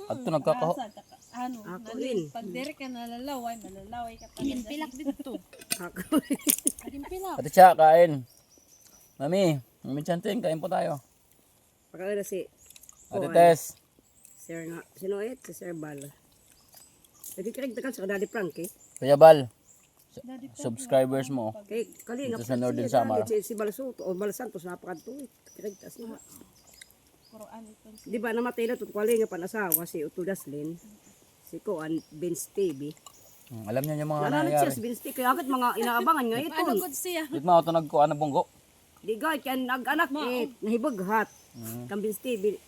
At ito nagkakaho. Ano? Ako nani, rin. Pag diri ka nalalaway ka pa. Gimpilak dito. Ako. Gimpilak. Ate Cha, kain. Mami, Mami Chanting, kain po tayo. Pagkakala si Ate Tess. Sir nga. Sino eh? Si Sir Bal. Nagkikirig ka sa Daddy Frank eh. Kuya Bal. Subscribers mo. Kay kalingap Dito sa Northern siya, Samar. Si Balasuto o Balasantos napakadto eh. Kirig tas na. Quran ito. Di ba namatay na ito kalingap ang asawa si Utudaslin. Si Koan Vince TV. Alam niya yung mga Nalanat siya nangyayari. sa Binsti. Kaya agad mga inaabangan nga ito. Ano gud siya? Di mo ito nagkuhan ng bunggo. Di gay, kaya nag-anak nahibaghat. Kang Binsti,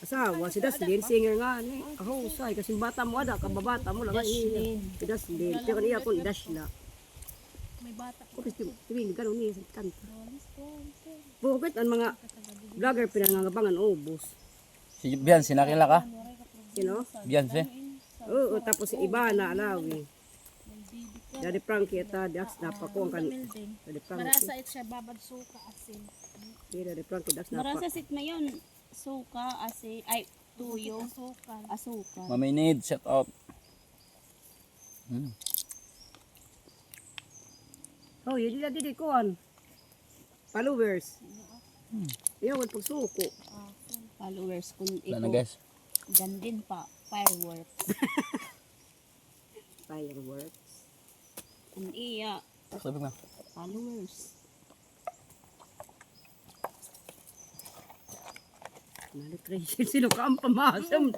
asawa, si Daslin, singer nga ni. Kahusay, kasi bata mo ada, kababata mo lang. Si Daslin. Pero niya po, Dashla. May bata. O kasi tuwing gano'n niya sa kanta. Bukit ang mga vlogger pinangangabangan, ubos. Si Beyonce, nakila ka? Sino? Beyonce. Oo, tapos si iba na alawi. Daddy Frankie at Dax na pa ko ang kan. Daddy Frankie. Marasa it siya babad suka asin. Daddy Frankie Dax na pa. Marasa sit na yun. Suka, ay, tuyo, asukal. Mami need, shout out. Oh, yun yung didi kuhan. Followers. Yung pagsuko. Followers kung ito. Wala na guys. Gandin pa. Fireworks. Fireworks. Ang iya. Sabi nga. Followers. Nalikreation, sino ka ang pamasam?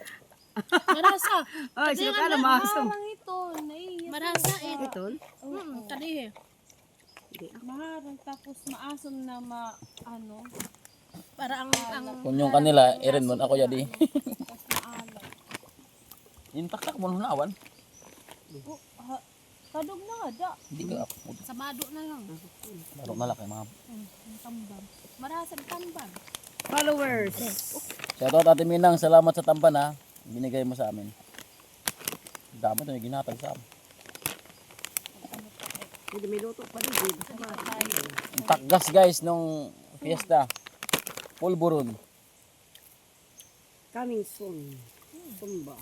Marasa. Ay, sino ka ang pamasam? Maharang ito. Marasa ito. Ito? Kadihe. Hindi. Maharang tapos maasom na ano. Para ang Kung yung kanila, irin mo ako jadi. maalat. Yung taktak mo nung awan. Kadog na nga da. Hindi ka. Samado na lang. Laro na laki mga. Tambang. Marasa tambang. Followers. Shout out Ate Minang, salamat sa tamban ha. Binigay mo sa amin. Dami ito yung ginatag sa amin. Hindi may luto pa rin. Ang takgas guys nung fiesta. Pulburon. Coming soon. Sumba.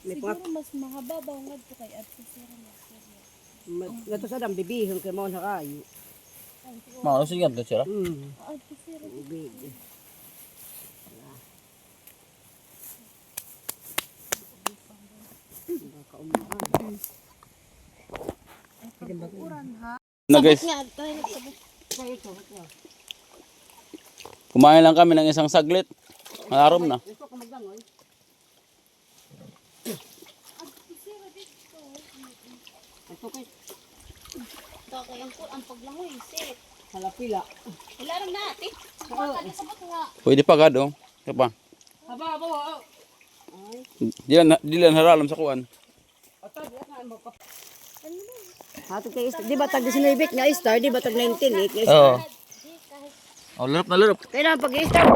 May Siguro pangat. mas mahababaw nga ito kay Ate Sira na. Gato sa dam, bibihon kay mo sa kayo. Mga ano siya sila? Ate Sira. Baby. Na guys, kumain lang kami ng isang saglit. Malarom na. Ito kaya ang paglangoy. Sit. Halapila. Wala rin natin. Sabot nga. Pwede pa gad oh. Ito pa. Haba. Di lang haralam sa kuan. Hatod kay Star. Di ba tag 19 nga Star? Di ba tag 19 nga Star? Oo. Oh, larap na larap. Kailangan pag-Star.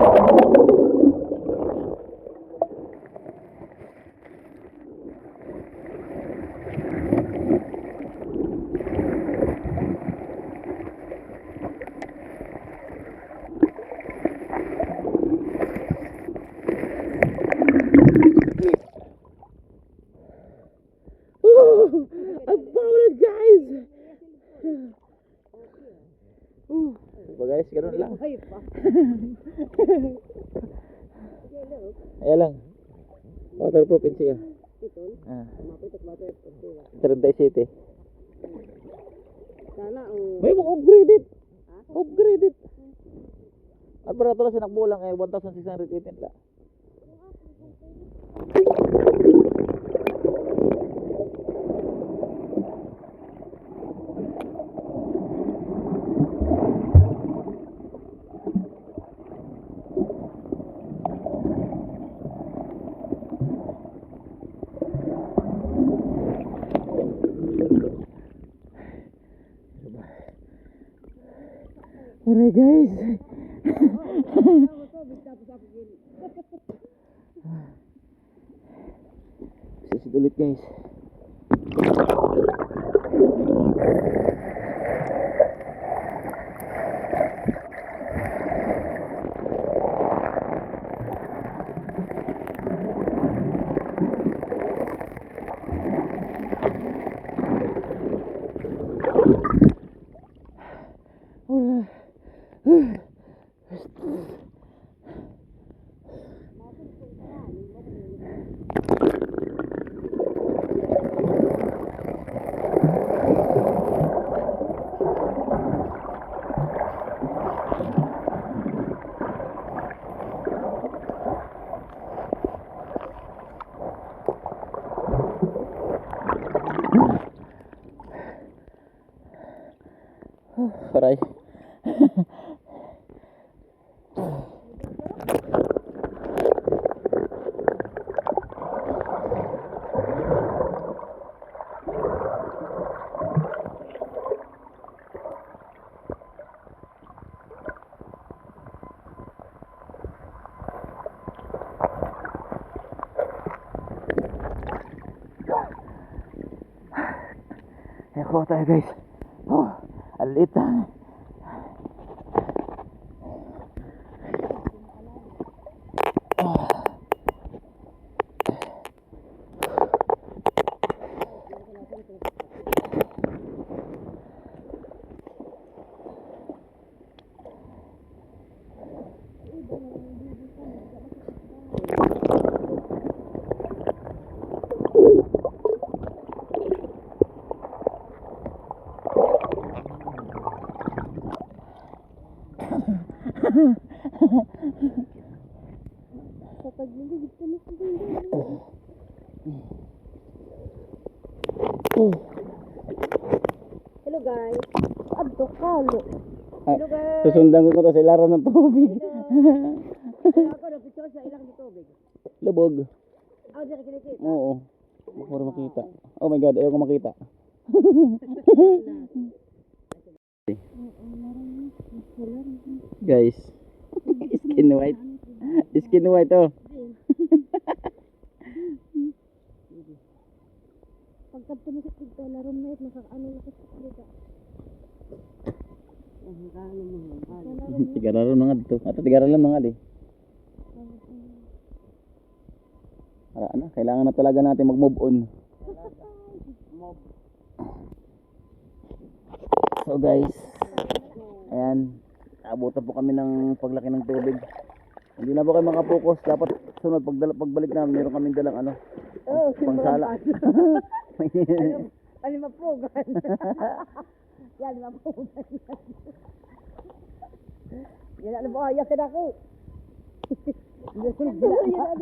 Diba guys, ganun lang. Ayan lang. Waterproof siya. Ah. 37. Sana May mga upgraded. Upgraded. At para ito lang sinakbulang 1,618 lang. Alright guys. Sisid ulit guys. Aray. Ayan ko tayo guys. Oh, alit na. Hello guys. Abdo kalo. Hello guys. Susundan ko to sa ilaran ng tubig. Ako na picture sa ilang di tubig. Lubog. Ako di kinikita. Oo. Puro makita. Oh my god, ayaw ko makita. Guys. Skin white. Skin white oh. Pagka tumusik dito, laro na ito, nakakaano na kasi dito. Tigararo na nga dito. Ato tigararo lang nga di. Para na, kailangan na talaga natin mag-move on. So guys, ayan, abutan po kami ng paglaki ng tubig. Hindi na po kayo makapokus. Dapat sunod pagbalik namin, meron kaming dalang ano, pangsala. Ano mapugan? Yan, mapugan. Yan, ano ba? Ayak ka na ako.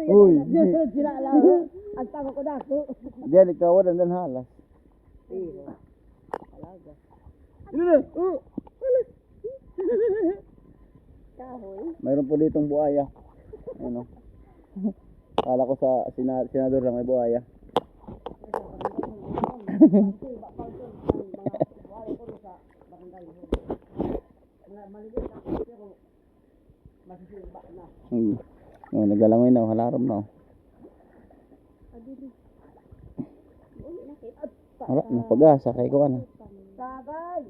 Uy, Sunod sila alam. Ang tama ko na ako. diyan ikaw ang dan halas. Talaga. Mayroon po ditong buhaya. Ano? Kala ko sa senador lang may buhaya. Oh, naglalangoy na, halarom na. Wala, napag-asa kay ko ano. Sabay.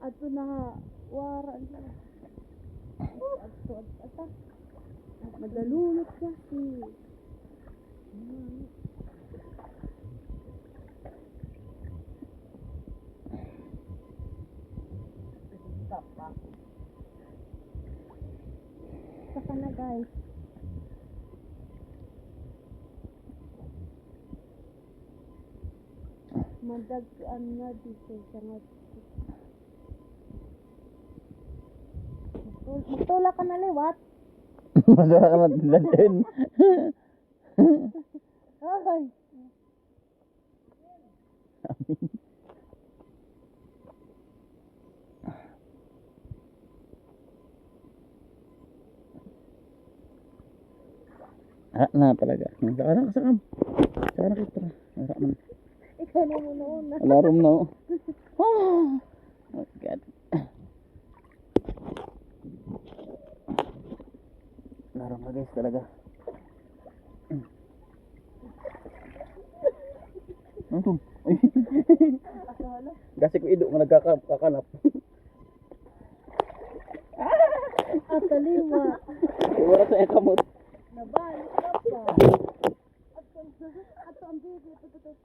Ato na wara na. Ato. Madalunot kasi. Saka na guys. Madagyan na dito sa nga. Magtula ka na liwat. Masarap ka matindalin. Ay. Na talaga. Saka na, saka. Saka na kita. Saka na. Ikaw na muna una. Alarm na oh. Oh my god. Alarm na guys talaga. Ano to? Kasi ko ido nga nagkakalap. Ata lima. Iwara sa kamot. Nabalik ka pa. Ato ang baby. Ito.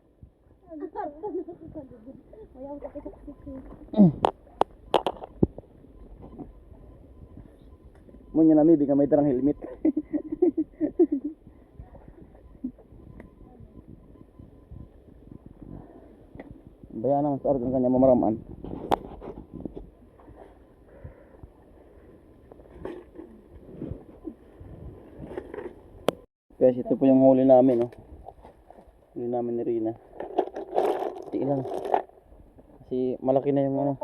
Mayaw ka kita kasi. Munya nami di ka may tarang helmet. Bayaan naman sa organ kanya mamaraman. Guys, ito po yung huli namin, oh. Huli namin ni Rina. Iti lang. Kasi malaki na yung ano.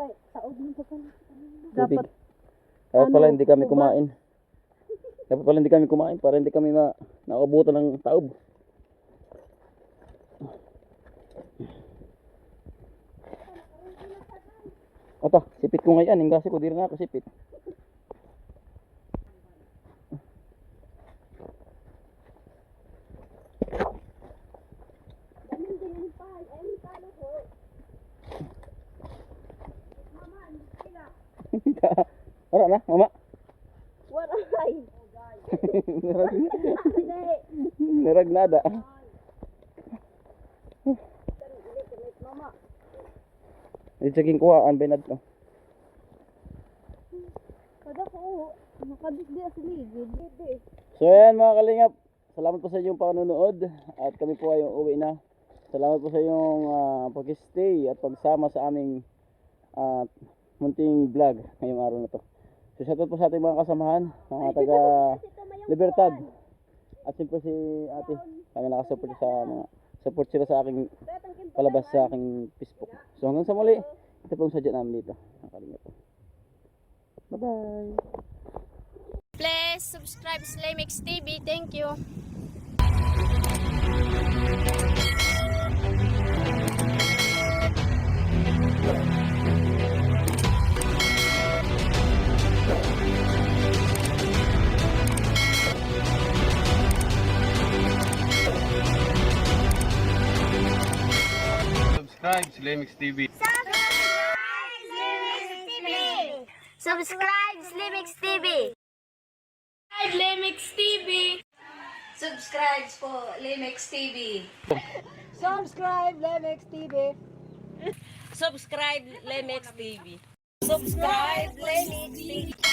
Tubig. Dapat pala hindi kami kumain. Dapat pala hindi kami kumain para hindi kami nakabutan ng taob. Ito, sipit ko ngayon. Ingasi ko, di rin ako sipit. Wala na, mama. Wala ay. Niragnada. Itsaging kuhaan, benad ko. Kada ko, makadisdi sa ligid. So ayan mga kalingap, salamat po sa inyong panonood at kami po ay uuwi na. Salamat po sa inyong pag-stay at pagsama sa aming munting vlog ngayong araw na to. So shoutout po sa ating mga kasamahan, mga taga Libertad. At siyempre si ate, kami nakasupport sa mga support sila sa aking palabas sa aking Facebook. So hanggang sa muli, ito pong sadya namin dito. Mga kalingap po. Bye bye! Please subscribe Slimix TV. Thank you. Subscribe, Slimix TV. Subscribe Slimix TV. Slimix TV. Subscribe po, Limex TV. Subscribe, Lemex TV. Subscribe, Limex TV. Subscribe, Limex TV.